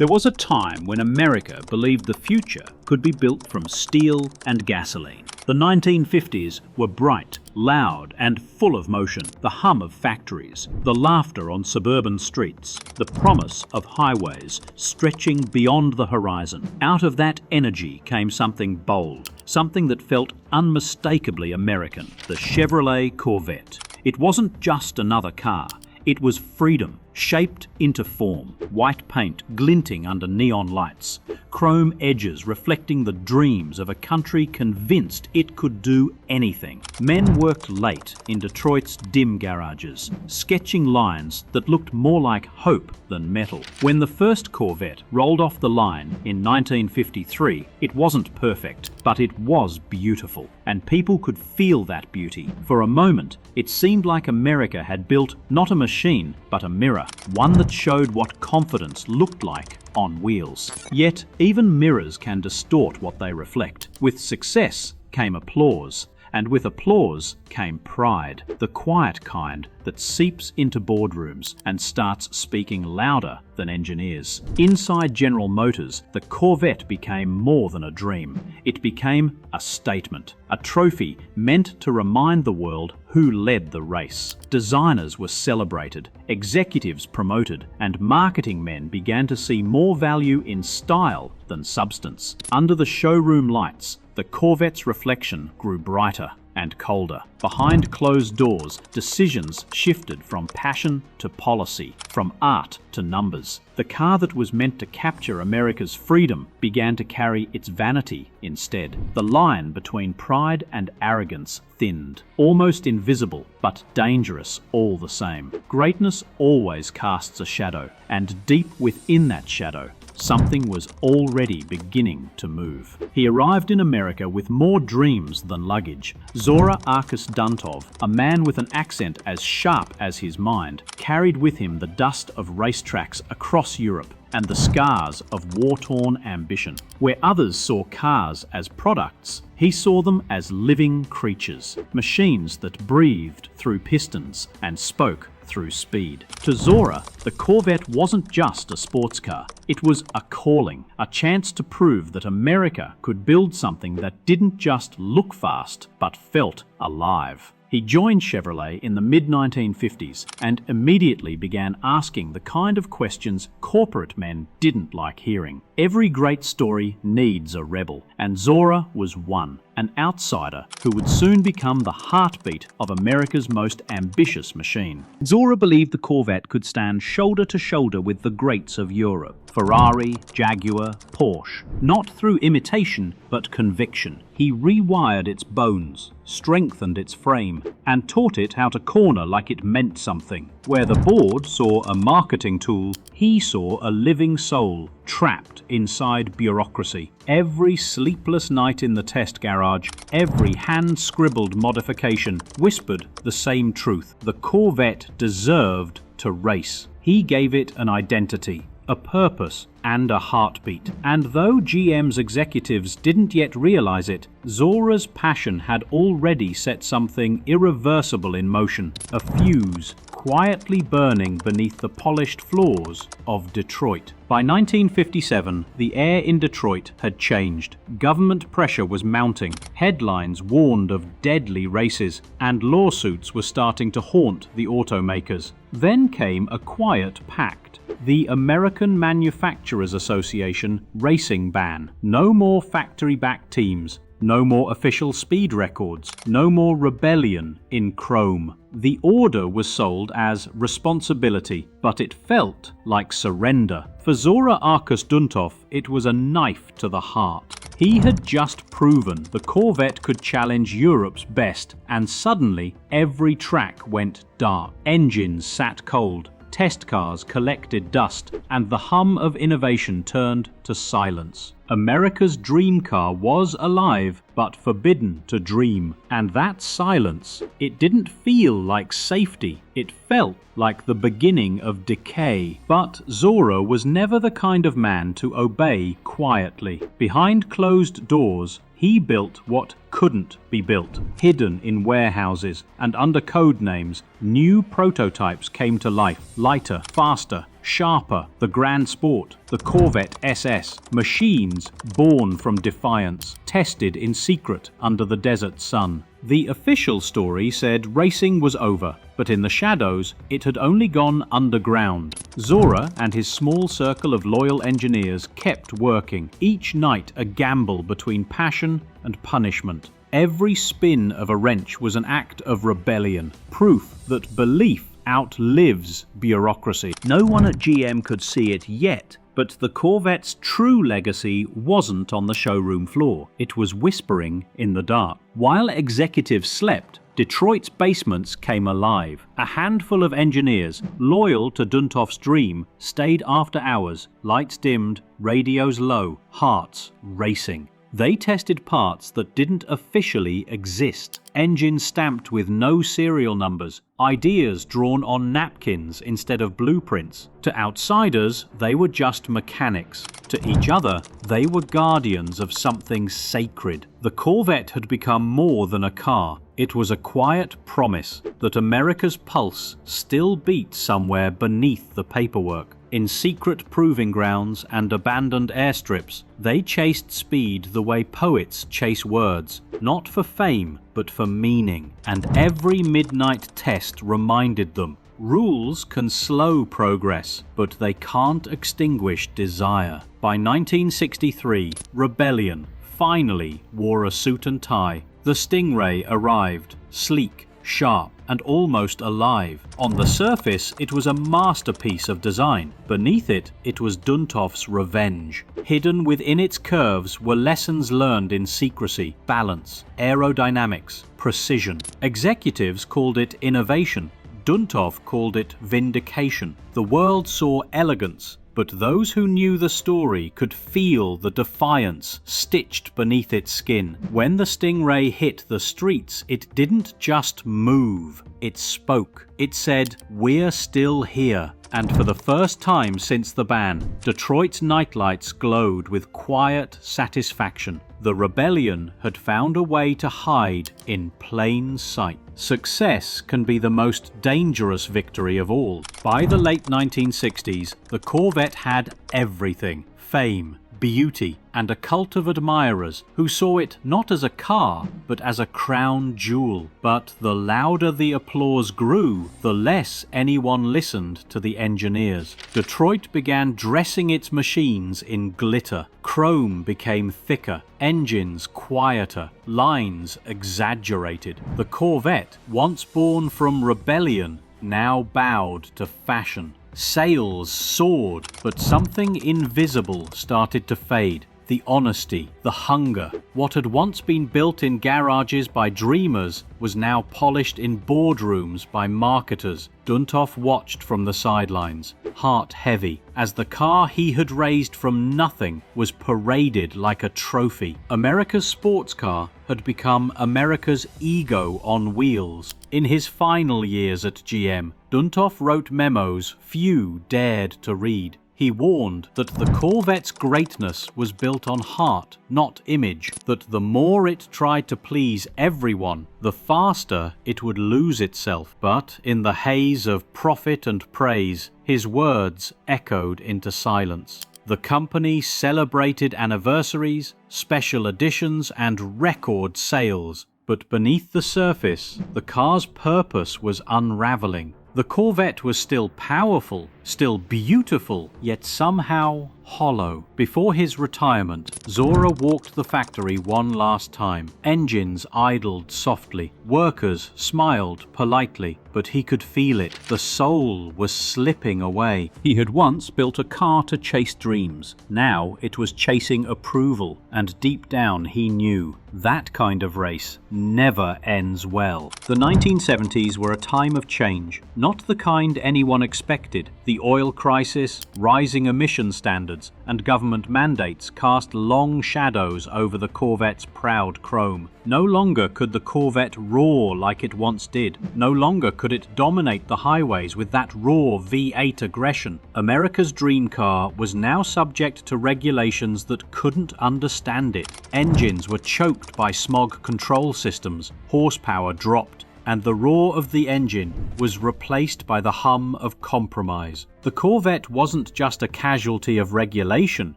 There was a time when America believed the future could be built from steel and gasoline. The 1950s were bright, loud, and full of motion. The hum of factories, the laughter on suburban streets, the promise of highways stretching beyond the horizon. Out of that energy came something bold, something that felt unmistakably American: the Chevrolet Corvette. It wasn't just another car. It was freedom, shaped into form, white paint glinting under neon lights, chrome edges reflecting the dreams of a country convinced it could do anything. Men worked late in Detroit's dim garages, sketching lines that looked more like hope than metal. When the first Corvette rolled off the line in 1953, it wasn't perfect, but it was beautiful, and people could feel that beauty. For a moment, it seemed like America had built not a machine, but a mirror, one that showed what confidence looked like on wheels. Yet, even mirrors can distort what they reflect. With success came applause, and with applause came pride, the quiet kind that seeps into boardrooms and starts speaking louder than engineers. Inside General Motors, the Corvette became more than a dream. It became a statement, a trophy meant to remind the world who led the race. Designers were celebrated, executives promoted, and marketing men began to see more value in style than substance. Under the showroom lights, the Corvette's reflection grew brighter and colder. Behind closed doors, decisions shifted from passion to policy, from art to numbers. The car that was meant to capture America's freedom began to carry its vanity instead. The line between pride and arrogance thinned, almost invisible, but dangerous all the same. Greatness always casts a shadow, and deep within that shadow, something was already beginning to move. He arrived in America with more dreams than luggage. Zora Arkus Duntov, a man with an accent as sharp as his mind, carried with him the dust of racetracks across Europe and the scars of war-torn ambition. Where others saw cars as products, he saw them as living creatures, machines that breathed through pistons and spoke through speed. To Zora, the Corvette wasn't just a sports car. It was a calling, a chance to prove that America could build something that didn't just look fast, but felt alive. He joined Chevrolet in the mid-1950s and immediately began asking the kind of questions corporate men didn't like hearing. Every great story needs a rebel, and Zora was one, an outsider who would soon become the heartbeat of America's most ambitious machine. Zora believed the Corvette could stand shoulder to shoulder with the greats of Europe: Ferrari, Jaguar, Porsche. Not through imitation, but conviction. He rewired its bones, strengthened its frame, and taught it how to corner like it meant something. Where the board saw a marketing tool, he saw a living soul trapped inside bureaucracy. Every sleepless night in the test garage, every hand-scribbled modification whispered the same truth: the Corvette deserved to race. He gave it an identity, a purpose, and a heartbeat. And though GM's executives didn't yet realize it, Zora's passion had already set something irreversible in motion, a fuse quietly burning beneath the polished floors of Detroit. By 1957, the air in Detroit had changed. Government pressure was mounting, headlines warned of deadly races, and lawsuits were starting to haunt the automakers. Then came a quiet pact: the American Manufacturers Association racing ban. No more factory-backed teams. No more official speed records. No more rebellion in chrome. The order was sold as responsibility, but it felt like surrender. For Zora Arkus Duntov, it was a knife to the heart. He had just proven the Corvette could challenge Europe's best, and suddenly every track went dark. Engines sat cold. Test cars collected dust, and the hum of innovation turned to silence. America's dream car was alive, but forbidden to dream. And that silence, it didn't feel like safety. It felt like the beginning of decay. But Zora was never the kind of man to obey quietly. Behind closed doors, he built what couldn't be built. Hidden in warehouses and under code names, new prototypes came to life, lighter, faster, sharper, the Grand Sport, the Corvette SS, machines born from defiance, tested in secret under the desert sun. The official story said racing was over, but in the shadows, it had only gone underground. Zora and his small circle of loyal engineers kept working, each night a gamble between passion and punishment. Every spin of a wrench was an act of rebellion, proof that belief outlives bureaucracy. No one at GM could see it yet, but the Corvette's true legacy wasn't on the showroom floor. It was whispering in the dark. While executives slept, Detroit's basements came alive. A handful of engineers, loyal to Duntoff's dream, stayed after hours, lights dimmed, radios low, hearts racing. They tested parts that didn't officially exist. Engines stamped with no serial numbers, ideas drawn on napkins instead of blueprints. To outsiders, they were just mechanics. To each other, they were guardians of something sacred. The Corvette had become more than a car. It was a quiet promise that America's pulse still beat somewhere beneath the paperwork. In secret proving grounds and abandoned airstrips, they chased speed the way poets chase words, not for fame, but for meaning. And every midnight test reminded them, rules can slow progress, but they can't extinguish desire. By 1963, rebellion finally wore a suit and tie. The Stingray arrived, sleek, sharp, and almost alive. On the surface, it was a masterpiece of design. Beneath it, it was Duntoff's revenge. Hidden within its curves were lessons learned in secrecy, balance, aerodynamics, precision. Executives called it innovation. Duntoff called it vindication. The world saw elegance, but those who knew the story could feel the defiance stitched beneath its skin. When the Stingray hit the streets, it didn't just move, it spoke. It said, "We're still here." And for the first time since the ban, Detroit's nightlights glowed with quiet satisfaction. The rebellion had found a way to hide in plain sight. Success can be the most dangerous victory of all. By the late 1960s, the Corvette had everything: fame, beauty, and a cult of admirers who saw it not as a car, but as a crown jewel. But the louder the applause grew, the less anyone listened to the engineers. Detroit began dressing its machines in glitter. Chrome became thicker, engines quieter, lines exaggerated. The Corvette, once born from rebellion, now bowed to fashion. Sales soared, but something invisible started to fade. The honesty, the hunger. What had once been built in garages by dreamers was now polished in boardrooms by marketers. Duntoff watched from the sidelines, heart heavy, as the car he had raised from nothing was paraded like a trophy. America's sports car had become America's ego on wheels. In his final years at GM, Duntoff wrote memos few dared to read. He warned that the Corvette's greatness was built on heart, not image, that the more it tried to please everyone, the faster it would lose itself. But in the haze of profit and praise, his words echoed into silence. The company celebrated anniversaries, special editions, and record sales. But beneath the surface, the car's purpose was unraveling. The Corvette was still powerful, still beautiful, yet somehow hollow. Before his retirement, Zora walked the factory one last time. Engines idled softly. Workers smiled politely, but he could feel it. The soul was slipping away. He had once built a car to chase dreams. Now it was chasing approval, and deep down he knew that kind of race never ends well. The 1970s were a time of change, not the kind anyone expected. The oil crisis, rising emission standards, and government mandates cast long shadows over the Corvette's proud chrome. No longer could the Corvette roar like it once did. No longer could it dominate the highways with that raw V8 aggression. America's dream car was now subject to regulations that couldn't understand it. Engines were choked by smog control systems, horsepower dropped, and the roar of the engine was replaced by the hum of compromise. The Corvette wasn't just a casualty of regulation,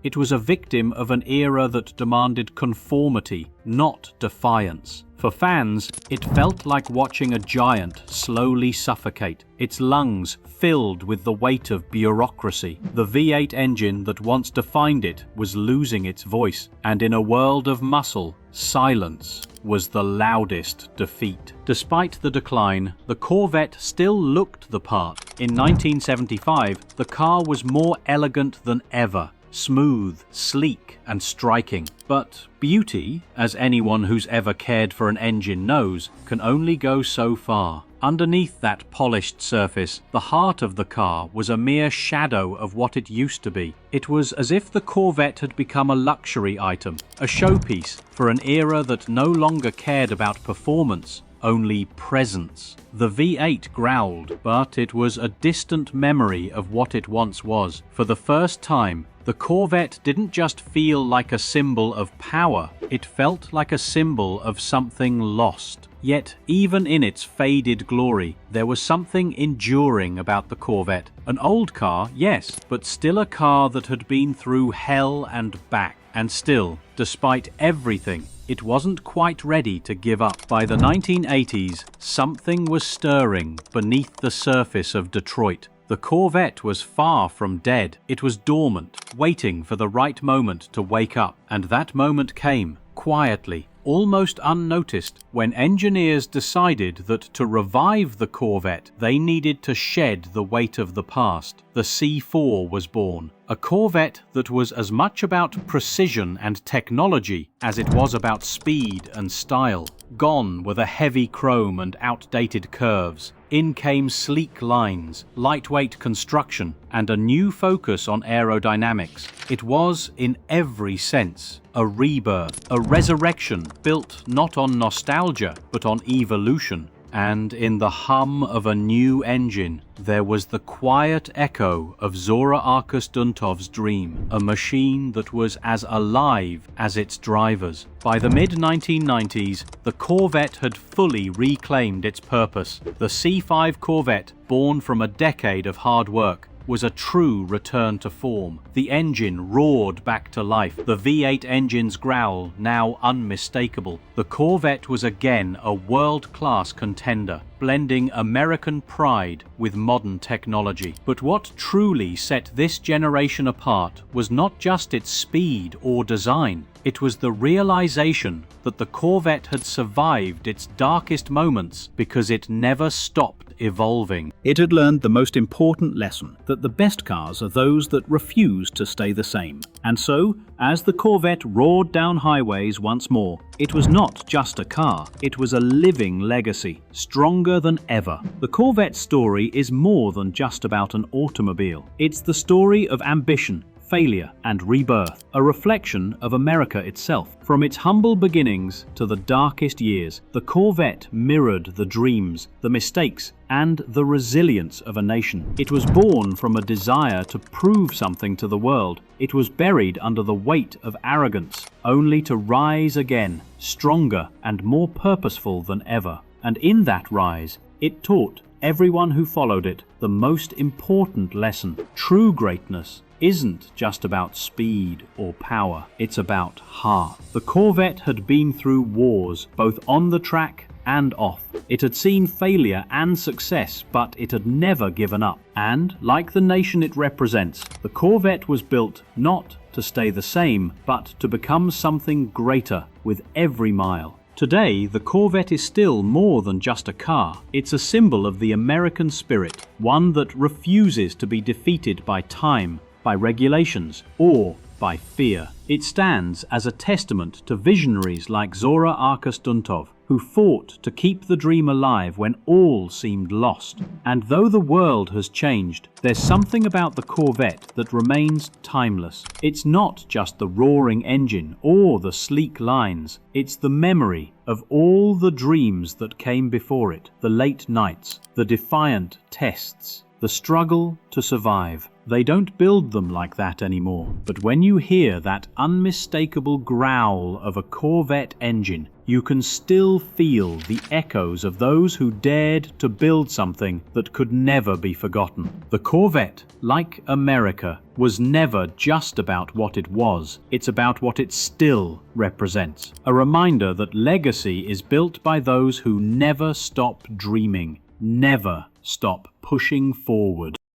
it was a victim of an era that demanded conformity, not defiance. For fans, it felt like watching a giant slowly suffocate, its lungs filled with the weight of bureaucracy. The V8 engine that once defined it was losing its voice, and in a world of muscle, silence was the loudest defeat. Despite the decline, the Corvette still looked the part. In 1975, the car was more elegant than ever. Smooth, sleek, and striking. But beauty, as anyone who's ever cared for an engine knows, can only go so far. Underneath that polished surface, the heart of the car was a mere shadow of what it used to be. It was as if the Corvette had become a luxury item, a showpiece for an era that no longer cared about performance, only presence. The V8 growled, but it was a distant memory of what it once was. For the first time, the Corvette didn't just feel like a symbol of power, it felt like a symbol of something lost. Yet, even in its faded glory, there was something enduring about the Corvette. An old car, yes, but still a car that had been through hell and back. And still, despite everything, it wasn't quite ready to give up. By the 1980s, something was stirring beneath the surface of Detroit. The Corvette was far from dead. It was dormant, waiting for the right moment to wake up. And that moment came, quietly, almost unnoticed, when engineers decided that to revive the Corvette, they needed to shed the weight of the past. The C4 was born, a Corvette that was as much about precision and technology as it was about speed and style. Gone were the heavy chrome and outdated curves. In came sleek lines, lightweight construction, and a new focus on aerodynamics. It was, in every sense, a rebirth, a resurrection built not on nostalgia, but on evolution. And in the hum of a new engine, there was the quiet echo of Zora Arkus Duntov's dream, a machine that was as alive as its drivers. By the mid-1990s, the Corvette had fully reclaimed its purpose. The C5 Corvette, born from a decade of hard work, was a true return to form. The engine roared back to life, the V8 engine's growl now unmistakable. The Corvette was again a world-class contender, blending American pride with modern technology. But what truly set this generation apart was not just its speed or design. It was the realization that the Corvette had survived its darkest moments because it never stopped evolving. It had learned the most important lesson, that the best cars are those that refuse to stay the same. And so, as the Corvette roared down highways once more, it was not just a car, it was a living legacy, stronger than ever. The Corvette story is more than just about an automobile. It's the story of ambition, failure, and rebirth, a reflection of America itself. From its humble beginnings to the darkest years, the Corvette mirrored the dreams, the mistakes, and the resilience of a nation. It was born from a desire to prove something to the world. It was buried under the weight of arrogance, only to rise again, stronger and more purposeful than ever. And in that rise, it taught everyone who followed it the most important lesson. True greatness isn't just about speed or power, it's about heart. The Corvette had been through wars, both on the track and off. It had seen failure and success, but it had never given up. And, like the nation it represents, the Corvette was built not to stay the same, but to become something greater with every mile. Today, the Corvette is still more than just a car. It's a symbol of the American spirit, one that refuses to be defeated by time, by regulations, or by fear. It stands as a testament to visionaries like Zora Arkus Duntov, who fought to keep the dream alive when all seemed lost. And though the world has changed, there's something about the Corvette that remains timeless. It's not just the roaring engine or the sleek lines, it's the memory of all the dreams that came before it, the late nights, the defiant tests, the struggle to survive. They don't build them like that anymore. But when you hear that unmistakable growl of a Corvette engine, you can still feel the echoes of those who dared to build something that could never be forgotten. The Corvette, like America, was never just about what it was. It's about what it still represents. A reminder that legacy is built by those who never stop dreaming, never stop pushing forward.